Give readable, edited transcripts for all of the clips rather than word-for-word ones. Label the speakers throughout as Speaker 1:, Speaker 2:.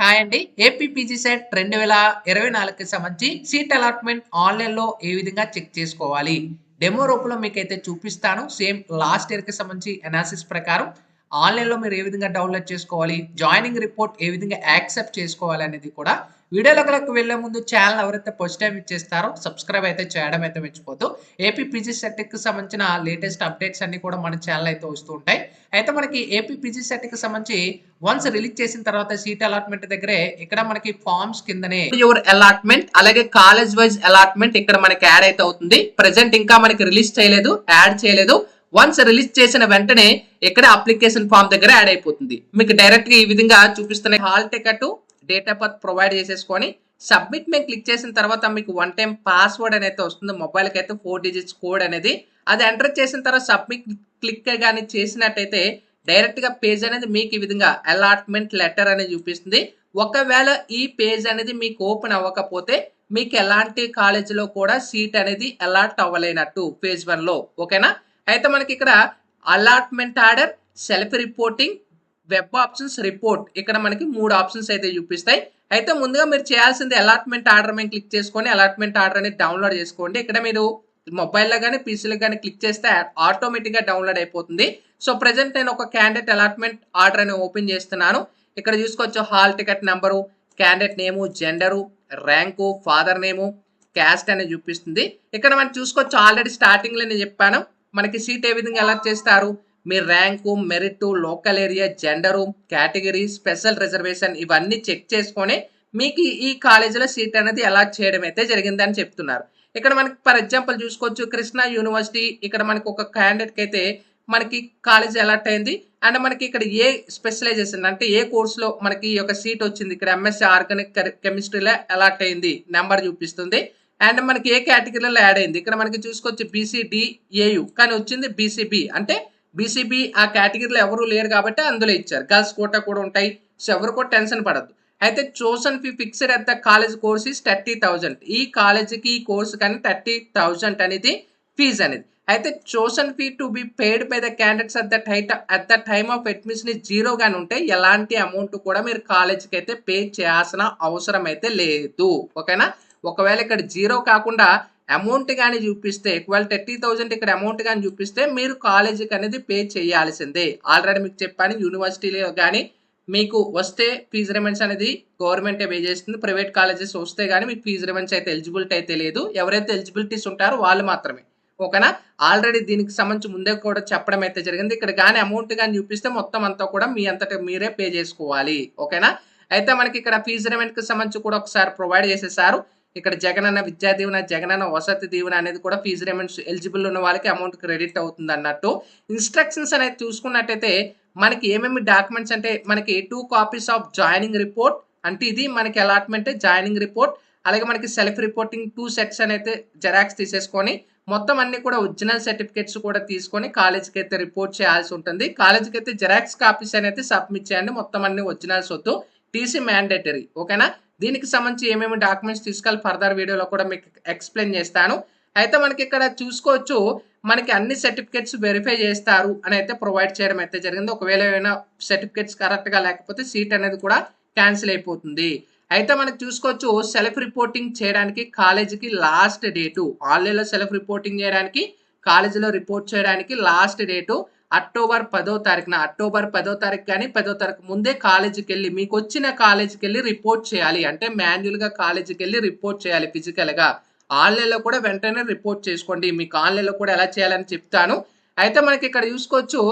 Speaker 1: Hi అండి. AP PG set 2024కి సంబంధించి seat allotment ఆన్‌లైన్‌లో ఏ విధంగా చెక్ చేసుకోవాలి? డెమో రూపంలో మీకైతే చూపిస్తాను. సేమ్ లాస్ట్ ఇయర్‌కి సంబంధించి అనాలిసిస్ ప్రకారం ఆన్‌లైన్‌లో మీరు ఏ విధంగా డౌన్‌లోడ్ చేసుకోవాలి? జాయినింగ్ రిపోర్ట్ ఏ విధంగా యాక్సెప్ట్ చేసుకోవాలి అనేది కూడా వీడియోలోకి వెళ్ళే ముందు ఛానెల్ ఎవరైతే ఫస్ట్ టైమ్ ఇచ్చేస్తారో సబ్స్క్రైబ్ అయితే చేయడం అయితే మర్చిపోద్దు. ఏపీ పీజీ సెట్‌కి సంబంధించిన లేటెస్ట్ అప్డేట్స్ అన్నీ కూడా మన ఛానెల్ అయితే వస్తూ ఉంటాయి. అయితే మనకి ఏపీ పీజీ సెట్‌కి సంబంధించి వన్స్ రిలీజ్ చేసిన తర్వాత సీట్ అలాట్‌మెంట్ దగ్గరే ఇక్కడ మనకి ఫార్మ్స్ కిందనే యువర్ అలాట్‌మెంట్ అలాగే కాలేజ్ వైస్ అలాట్‌మెంట్ ఇక్కడ మనకి యాడ్ అయితే అవుతుంది. ప్రెజెంట్ ఇంకా మనకి రిలీజ్ చేయలేదు, యాడ్ చేయలేదు. వన్స్ రిలీజ్ చేసిన వెంటనే ఇక్కడ అప్లికేషన్ ఫామ్ దగ్గర యాడ్ అయిపోతుంది. మీకు డైరెక్ట్ గా ఈ విధంగా చూపిస్తున్న hall ticket date of birth provide చేసేసుకొని సబ్మిట్ మేము క్లిక్ చేసిన తర్వాత మీకు వన్ టైం పాస్వర్డ్ అనేది వస్తుంది. మొబైల్కి అయితే 4 డిజిట్స్ కోడ్ అనేది అది ఎంటర్ చేసిన తర్వాత సబ్మిట్ క్లిక్ కానీ చేసినట్టయితే డైరెక్ట్ గా పేజ్ అనేది మీకు ఈ విధంగా అలాట్‌మెంట్ లెటర్ అనేది చూపిస్తుంది. ఒకవేళ ఈ పేజ్ అనేది మీకు ఓపెన్ అవ్వకపోతే మీకు ఎలాంటి కాలేజీలో కూడా సీట్ అనేది అలాట్ అవ్వలేనట్టు ఫేజ్ 1 లో ఓకేనా. అయితే మనకి ఇక్కడ allotment order, self reporting, web options, report ఇక్కడ మనకి 3 ఆప్షన్స్ అయితే చూపిస్తాయి. అయితే ముందుగా మీరు చేయాల్సింది అలాట్‌మెంట్ ఆర్డర్ మీద క్లిక్ చేసుకొని అలాట్‌మెంట్ ఆర్డర్ అనేది డౌన్లోడ్ చేసుకోండి. ఇక్కడ మీరు మొబైల్లో కానీ పీసీలో కానీ క్లిక్ చేస్తే ఆటోమేటిక్గా డౌన్లోడ్ అయిపోతుంది. సో ప్రెజెంట్ నేను ఒక క్యాండిడేట్ అలాట్‌మెంట్ ఆర్డర్ అని ఓపెన్ చేస్తున్నాను. ఇక్కడ చూసుకోవచ్చు హాల్ టికెట్ నెంబరు, క్యాండిడేట్ నేము, gender, rank, father name, caste అనేది చూపిస్తుంది. ఇక్కడ మనం చూసుకోవచ్చు ఆల్రెడీ స్టార్టింగ్లో నేను చెప్పాను మనకి సీట్ ఏ విధంగా అలాట్ చేస్తారు. మీ rank, merit, local area, gender, category, special reservation ఇవన్నీ చెక్ చేసుకొని మీకు ఈ కాలేజీలో సీట్ అనేది అలాట్ చేయడం అయితే జరిగిందని చెప్తున్నారు. ఇక్కడ మనకి ఫర్ ఎగ్జాంపుల్ చూసుకోవచ్చు కృష్ణా యూనివర్సిటీ ఇక్కడ మనకి ఒక క్యాండిడేట్కి అయితే మనకి కాలేజ్ అలాట్ అయింది. అండ్ మనకి ఇక్కడ ఏ స్పెషలైజేషన్ అంటే ఏ కోర్సులో మనకి ఈ యొక్క సీట్ వచ్చింది. ఇక్కడ ఎంఎస్సీ ఆర్గానిక్ కెమిస్ట్రీలో అలాట్ అయింది నెంబర్ చూపిస్తుంది. అండ్ మనకి ఏ కేటగిరీలో యాడ్ అయింది ఇక్కడ మనకి చూసుకోవచ్చు బీసీడీఏయు కానీ వచ్చింది బీసీబీ అంటే బీసీబీ ఆ కేటగిరీలో ఎవరు లేరు కాబట్టి అందులో ఇచ్చారు. గర్ల్స్ కోటా కూడా ఉంటాయి. సో ఎవరు కూడా టెన్షన్ పడద్దు. అయితే chosen fee fixed at the college course is 30,000. ఈ కాలేజీకి ఈ కోర్సు కానీ 30,000 అనేది ఫీజు అనేది. అయితే chosen fee to be paid by the candidates at the time of admission zero గాని ఉంటే ఎలాంటి అమౌంట్ కూడా మీరు కాలేజీకి అయితే పే చేయాల్సిన అవసరం అయితే లేదు ఓకేనా. ఒకవేళ ఇక్కడ జీరో కాకుండా అమౌంట్ కానీ చూపిస్తే ఒకవేళ 30,000 ఇక్కడ అమౌంట్ కానీ చూపిస్తే మీరు కాలేజీకి అనేది పే చేయాల్సిందే. ఆల్రెడీ మీకు చెప్పాను యూనివర్సిటీలో కానీ మీకు వస్తే ఫీజు రిమెంట్స్ అనేది గవర్నమెంటే పే చేస్తుంది. ప్రైవేట్ కాలేజెస్ వస్తే కానీ మీకు ఫీజు రిమెంట్స్ అయితే ఎలిజిబిలిటీ అయితే లేదు. ఎవరైతే ఎలిజిబిలిటీస్ ఉంటారో వాళ్ళు మాత్రమే ఓకేనా. ఆల్రెడీ దీనికి సంబంధించి ముందే కూడా చెప్పడం అయితే జరిగింది. ఇక్కడ కానీ అమౌంట్ కానీ చూపిస్తే మొత్తం అంతా కూడా మీ అంతటా మీరే పే చేసుకోవాలి ఓకేనా. అయితే మనకి ఇక్కడ ఫీజు రిమెంట్కి సంబంధించి కూడా ఒకసారి ప్రొవైడ్ చేసేసారు. ఇక్కడ జగనన్న విద్యా దీవెన, జగనన్న వసతి దీవెన అనేది కూడా ఫీజు రిమెంట్స్ ఎలిజిబుల్ ఉన్న వాళ్ళకి అమౌంట్ క్రెడిట్ అవుతుంది అన్నట్టు. ఇన్స్ట్రక్షన్స్ అనేది చూసుకున్నట్టయితే మనకి ఏమేమి డాక్యుమెంట్స్ అంటే మనకి 2 కాపీస్ ఆఫ్ జాయినింగ్ రిపోర్ట్ అంటే ఇది మనకి అలాట్మెంట్ జాయినింగ్ రిపోర్ట్ అలాగే మనకి సెల్ఫ్ రిపోర్టింగ్ 2 సెట్స్ అయితే జెరాక్స్ తీసేసుకొని మొత్తం అన్ని కూడా ఒరిజినల్ సర్టిఫికేట్స్ కూడా తీసుకొని కాలేజీకి అయితే రిపోర్ట్ చేయాల్సి ఉంటుంది. కాలేజీకి అయితే జెరాక్స్ కాపీస్ అనేది సబ్మిట్ చేయండి. మొత్తం అన్ని ఒరిజినల్స్ వద్దు. టీసీ మ్యాండేటరీ ఓకేనా. దీనికి సంబంధించి ఏమేమి డాక్యుమెంట్స్ తీసుకోవాలి ఫర్దర్ వీడియోలో కూడా మీకు ఎక్స్ప్లెయిన్ చేస్తాను. అయితే మనకి ఇక్కడ చూసుకోవచ్చు మనకి అన్ని సర్టిఫికేట్స్ వెరిఫై చేస్తారు అని అయితే ప్రొవైడ్ చేయడం అయితే జరిగింది. ఒకవేళ ఏమైనా సర్టిఫికేట్స్ కరెక్ట్గా లేకపోతే సీట్ అనేది కూడా క్యాన్సిల్ అయిపోతుంది. అయితే మనకి చూసుకోవచ్చు సెల్ఫ్ రిపోర్టింగ్ చేయడానికి కాలేజీకి లాస్ట్ డేటు ఆన్లైన్లో సెల్ఫ్ రిపోర్టింగ్ చేయడానికి కాలేజీలో రిపోర్ట్ చేయడానికి లాస్ట్ డేటు అక్టోబర్ 10వ తారీఖున అక్టోబర్ 10వ తారీఖు కానీ 10వ తారీఖు ముందే కాలేజీకి వెళ్ళి మీకు వచ్చిన కాలేజీకి వెళ్ళి రిపోర్ట్ చేయాలి. అంటే మాన్యువల్గా కాలేజీకి వెళ్ళి రిపోర్ట్ చేయాలి ఫిజికల్గా. ఆన్లైన్లో కూడా వెంటనే రిపోర్ట్ చేసుకోండి. మీకు ఆన్లైన్లో కూడా ఎలా చేయాలని చెప్తాను. అయితే మనకి ఇక్కడ చూసుకోవచ్చు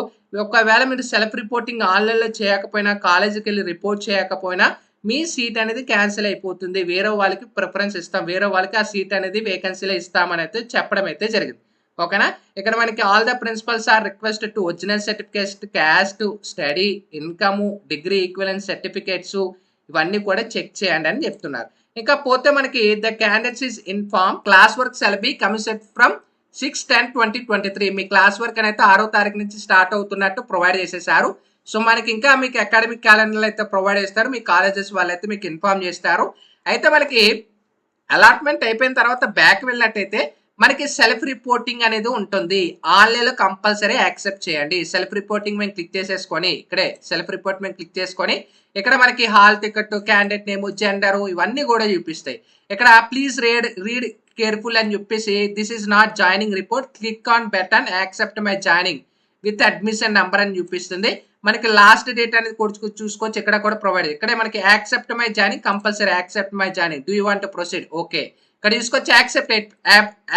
Speaker 1: ఒకవేళ మీరు సెల్ఫ్ రిపోర్టింగ్ ఆన్లైన్లో చేయకపోయినా కాలేజీకి వెళ్ళి రిపోర్ట్ చేయకపోయినా మీ సీట్ అనేది క్యాన్సిల్ అయిపోతుంది. వేరే వాళ్ళకి ప్రిఫరెన్స్ ఇస్తాం, వేరే వాళ్ళకి ఆ సీట్ అనేది వేకెన్సీలో ఇస్తామని అయితే చెప్పడం అయితే జరిగింది ఓకేనా. ఇక్కడ మనకి all the principals are requested to original certificates, caste, study, income, degree equivalence certificates ఇవన్నీ కూడా చెక్ చేయండి అని చెప్తున్నారు. ఇంకా పోతే మనకి the candidates is inform class work shall be committed from 6/10/2023 మీ క్లాస్ వర్క్ అనేది 6వ తారీఖు నుంచి స్టార్ట్ అవుతున్నట్టు ప్రొవైడ్ చేసేసారు. సో మనకి ఇంకా మీకు అకాడమిక్ క్యాలెండర్లు అయితే ప్రొవైడ్ చేస్తారు. మీ కాలేజెస్ వాళ్ళైతే మీకు ఇన్ఫార్మ్ చేస్తారు. అయితే మనకి అలాట్మెంట్ అయిపోయిన తర్వాత బ్యాక్ వెళ్ళినట్టయితే మనకి సెల్ఫ్ రిపోర్టింగ్ అనేది ఉంటుంది. ఆన్‌లైన్‌లో కంపల్సరీ యాక్సెప్ట్ చేయండి. సెల్ఫ్ రిపోర్టింగ్ మీద క్లిక్ చేసేసుకొని ఇక్కడే సెల్ఫ్ రిపోర్ట్ మీద క్లిక్ చేసుకొని ఇక్కడ మనకి hall ticket, candidate name, gender ఇవన్నీ కూడా చూపిస్తాయి. ఇక్కడ ప్లీజ్ రీడ్ కేర్‌ఫుల్ అని చెప్పేసి this is not joining report. Click on button accept my joining with admission number అని చూపిస్తుంది. మనకి లాస్ట్ డేట్ అనేది చూసుకోవచ్చు. ఇక్కడ కూడా ప్రొవైడ్ ఇక్కడే మనకి accept my joining compulsory accept my joining. Do you want to proceed? Okay. ఇక్కడ చూసుకోవచ్చు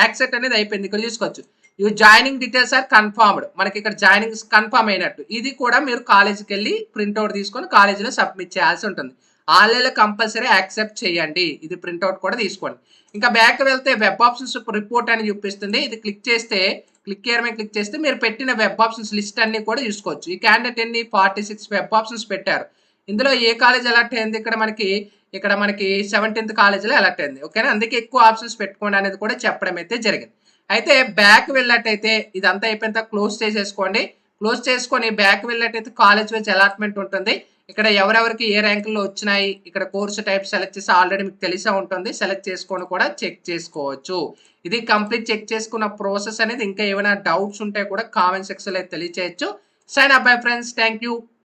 Speaker 1: యాక్సెప్ట్ అనేది అయిపోయింది. ఇక్కడ చూసుకోవచ్చు you joining details are confirmed. మనకి ఇక్కడ జాయినింగ్ కన్ఫర్మ్ అయినట్టు. ఇది కూడా మీరు కాలేజీకి వెళ్ళి ప్రింట్అవుట్ తీసుకొని కాలేజీలో సబ్మిట్ చేయాల్సి ఉంటుంది. ఆన్లైన్లో కంపల్సరీ యాక్సెప్ట్ చేయండి. ఇది ప్రింట్అవుట్ కూడా తీసుకోండి. ఇంకా బ్యాక్ వెళ్తే వెబ్ ఆప్షన్స్ రిపోర్ట్ అని చూపిస్తుంది. ఇది క్లిక్ చేస్తే క్లిక్ హియర్ మీద క్లిక్ చేస్తే మీరు పెట్టిన వెబ్ ఆప్షన్స్ లిస్ట్ అన్ని కూడా చూసుకోవచ్చు. ఈ క్యాండిడేట్ ఎన్ని 46 వెబ్ ఆప్షన్స్ పెట్టారు. ఇందులో ఏ కాలేజ్ అలర్ట్ అయింది? ఇక్కడ మనకి 17th కాలేజీలో అలర్ట్ అయింది. ఓకేనా, అందుకే ఎక్కువ ఆప్షన్స్ పెట్టుకోండి అనేది కూడా చెప్పడం అయితే జరిగింది. అయితే బ్యాక్ వెళ్ళినట్టయితే ఇదంతా అయిపోయిన తర్వాత క్లోజ్ చేసేసుకోండి. క్లోజ్ చేసుకొని బ్యాక్ వెళ్ళినట్టయితే కాలేజ్ వైజ్ అలాట్మెంట్ ఉంటుంది. ఇక్కడ ఎవరెవరికి ఏ ర్యాంకుల్లో వచ్చినాయి, ఇక్కడ కోర్సు టైప్ సెలెక్ట్ చేసి ఆల్రెడీ మీకు తెలిసే ఉంటుంది. సెలెక్ట్ చేసుకొని కూడా చెక్ చేసుకోవచ్చు. ఇది కంప్లీట్ చెక్ చేసుకున్న ప్రాసెస్ అనేది. ఇంకా ఏమైనా డౌట్స్ ఉంటే కూడా కామెంట్ సెక్షన్లో తెలియచేయచ్చు. Sign up bye friends. Thank you.